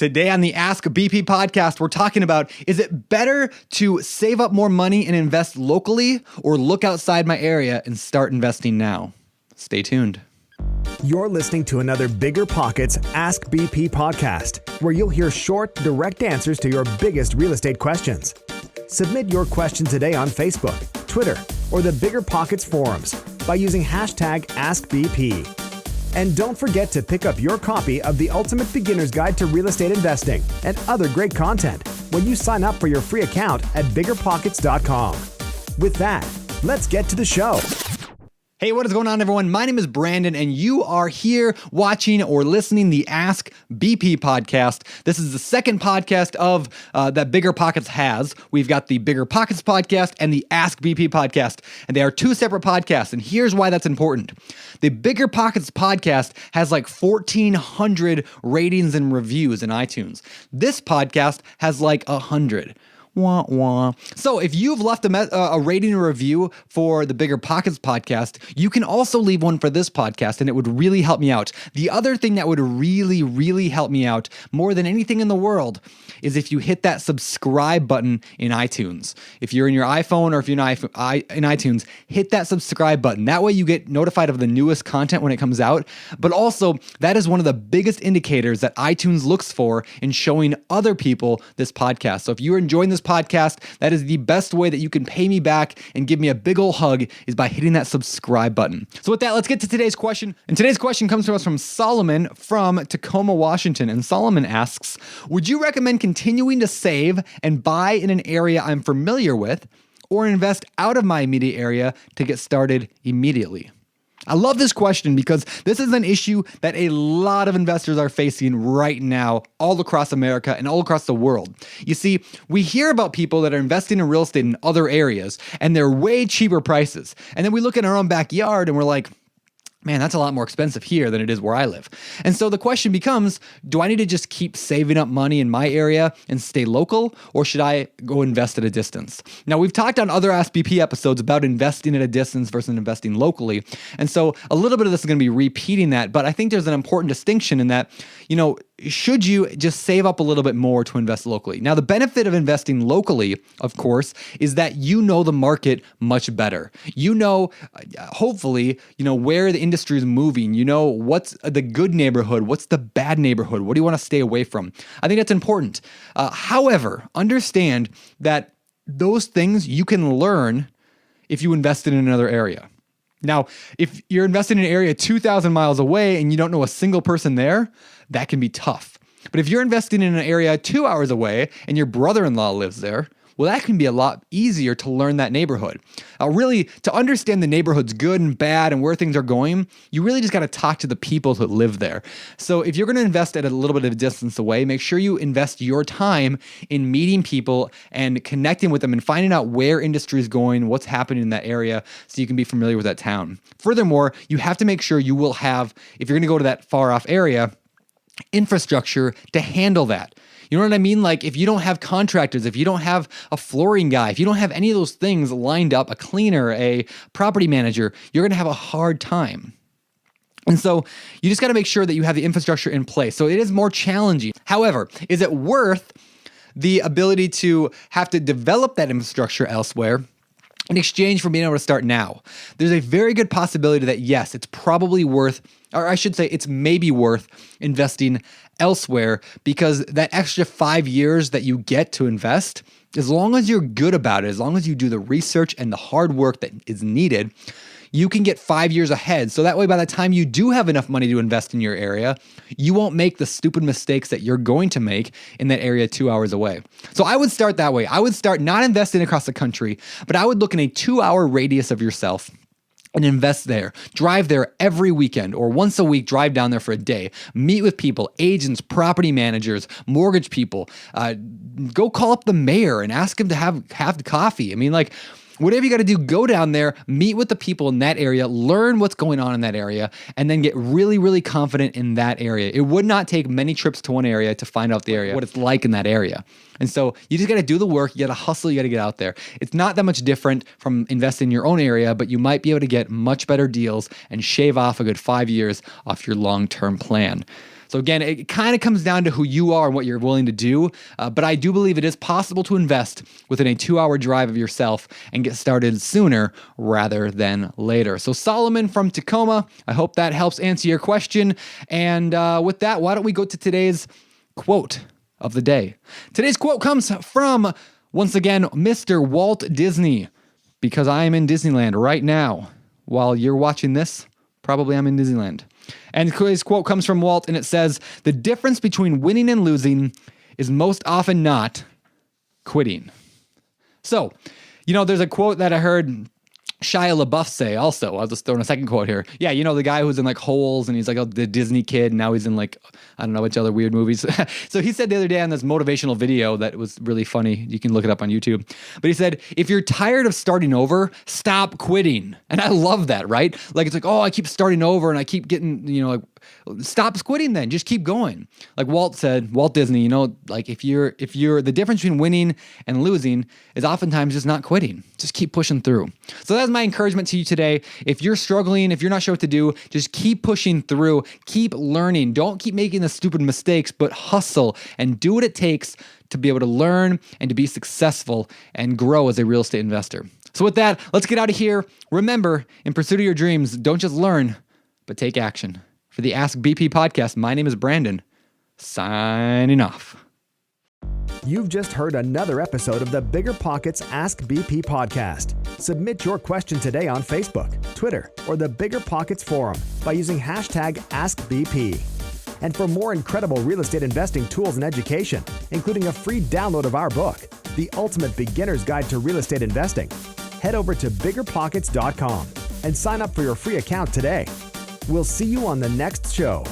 Today on the Ask BP podcast, we're talking about, is it better to save up more money and invest locally or look outside my area and start investing now? Stay tuned. You're listening to another BiggerPockets Ask BP podcast, where you'll hear short, direct answers to your biggest real estate questions. Submit your question today on Facebook, Twitter, or the BiggerPockets forums by using hashtag AskBP. And don't forget to pick up your copy of the Ultimate Beginner's Guide to Real Estate Investing and other great content when you sign up for your free account at BiggerPockets.com. With that, let's get to the show. Hey, what is going on, everyone? My name is Brandon, and you are here watching or listening the Ask BP podcast. This is the second podcast of that BiggerPockets has. We've got the BiggerPockets podcast and the Ask BP podcast, and they are two separate podcasts, and here's why that's important. The BiggerPockets podcast has like 1,400 ratings and reviews in iTunes. This podcast has like 100. Wah, wah. So if you've left a rating or review for the BiggerPockets podcast, you can also leave one for this podcast, and it would really help me out. The other thing that would really help me out more than anything in the world is if you hit that subscribe button in iTunes. If you're in your iPhone or if you're in iTunes, hit that subscribe button. That way you get notified of the newest content when it comes out. But also, that is one of the biggest indicators that iTunes looks for in showing other people this podcast. So if you're enjoying this podcast, that is the best way that you can pay me back and give me a big ol' hug is by hitting that subscribe button. So with that, let's get to today's question. And today's question comes to us from Solomon from Tacoma, Washington. And Solomon asks, would you recommend continuing to save and buy in an area I'm familiar with, or invest out of my immediate area to get started immediately? I love this question because this is an issue that a lot of investors are facing right now all across America and all across the world. You see, we hear about people that are investing in real estate in other areas and they're way cheaper prices. And then we look in our own backyard and we're like, man, that's a lot more expensive here than it is where I live. And so the question becomes, do I need to just keep saving up money in my area and stay local, or should I go invest at a distance? Now, we've talked on other Ask BP episodes about investing at a distance versus investing locally. And so a little bit of this is going to be repeating that, but I think there's an important distinction in that, should you just save up a little bit more to invest locally? Now, the benefit of investing locally, of course, is that you know the market much better. You know, hopefully, where the industry is moving. You know what's the good neighborhood, what's the bad neighborhood, what do you want to stay away from? I think that's important. However, understand that those things you can learn if you invested in another area. Now, if you're investing in an area 2,000 miles away and you don't know a single person there, that can be tough. But if you're investing in an area 2 hours away and your brother-in-law lives there, well, that can be a lot easier to learn that neighborhood. Really, to understand the neighborhood's good and bad and where things are going, you really just got to talk to the people who live there. So if you're going to invest at a little bit of a distance away, make sure you invest your time in meeting people and connecting with them and finding out where industry is going, what's happening in that area, so you can be familiar with that town. Furthermore, you have to make sure you will have, if you're going to go to that far off area, infrastructure to handle that. You know what I mean? Like if you don't have contractors, if you don't have a flooring guy, if you don't have any of those things lined up, a cleaner, a property manager, you're going to have a hard time. And so you just got to make sure that you have the infrastructure in place. So it is more challenging. However, is it worth the ability to have to develop that infrastructure elsewhere in exchange for being able to start now? There's a very good possibility that yes, it's probably worth, or I should say it's maybe worth investing elsewhere, because that extra 5 years that you get to invest, as long as you're good about it, as long as you do the research and the hard work that is needed, you can get 5 years ahead. So that way, by the time you do have enough money to invest in your area, you won't make the stupid mistakes that you're going to make in that area 2 hours away. So I would start that way. I would start not investing across the country, but I would look in a 2-hour radius of yourself and invest there. Drive there every weekend or once a week, drive down there for a day. Meet with people, agents, property managers, mortgage people. Go call up the mayor and ask him to have coffee. I mean, like, whatever you got to do, go down there, meet with the people in that area, learn what's going on in that area, and then get really, really confident in that area. It would not take many trips to one area to find out the area, what it's like in that area. And so you just got to do the work, you got to hustle, you got to get out there. It's not that much different from investing in your own area, but you might be able to get much better deals and shave off a good 5 years off your long-term plan. So again, it kind of comes down to who you are and what you're willing to do. But I do believe it is possible to invest within a 2-hour drive of yourself and get started sooner rather than later. So Solomon from Tacoma, I hope that helps answer your question. And with that, why don't we go to today's quote of the day. Today's quote comes from, once again, Mr. Walt Disney, because I am in Disneyland right now. While you're watching this, probably I'm in Disneyland. And today's quote comes from Walt, and it says, "The difference between winning and losing is most often not quitting." So, there's a quote that I heard Shia LaBeouf say also. I'll just throw in a second quote here. Yeah, the guy who's in like Holes, and he's like the Disney kid, and now he's in like, I don't know, a bunch of other weird movies. So he said the other day on this motivational video that was really funny. You can look it up on YouTube. But he said, if you're tired of starting over, stop quitting. And I love that, right? Like, it's like, oh, I keep starting over and I keep getting, stop quitting then. Just keep going. Like Walt Disney, like if you're the difference between winning and losing is oftentimes just not quitting. Just keep pushing through. So that's my encouragement to you today. If you're struggling, if you're not sure what to do, just keep pushing through, keep learning. Don't keep making the stupid mistakes, but hustle and do what it takes to be able to learn and to be successful and grow as a real estate investor. So with that, let's get out of here. Remember, in pursuit of your dreams, don't just learn, but take action. For the Ask BP podcast, my name is Brandon, signing off. You've just heard another episode of the BiggerPockets Ask BP podcast. Submit your question today on Facebook, Twitter, or the BiggerPockets forum by using hashtag AskBP. And for more incredible real estate investing tools and education, including a free download of our book, The Ultimate Beginner's Guide to Real Estate Investing, head over to BiggerPockets.com and sign up for your free account today. We'll see you on the next show.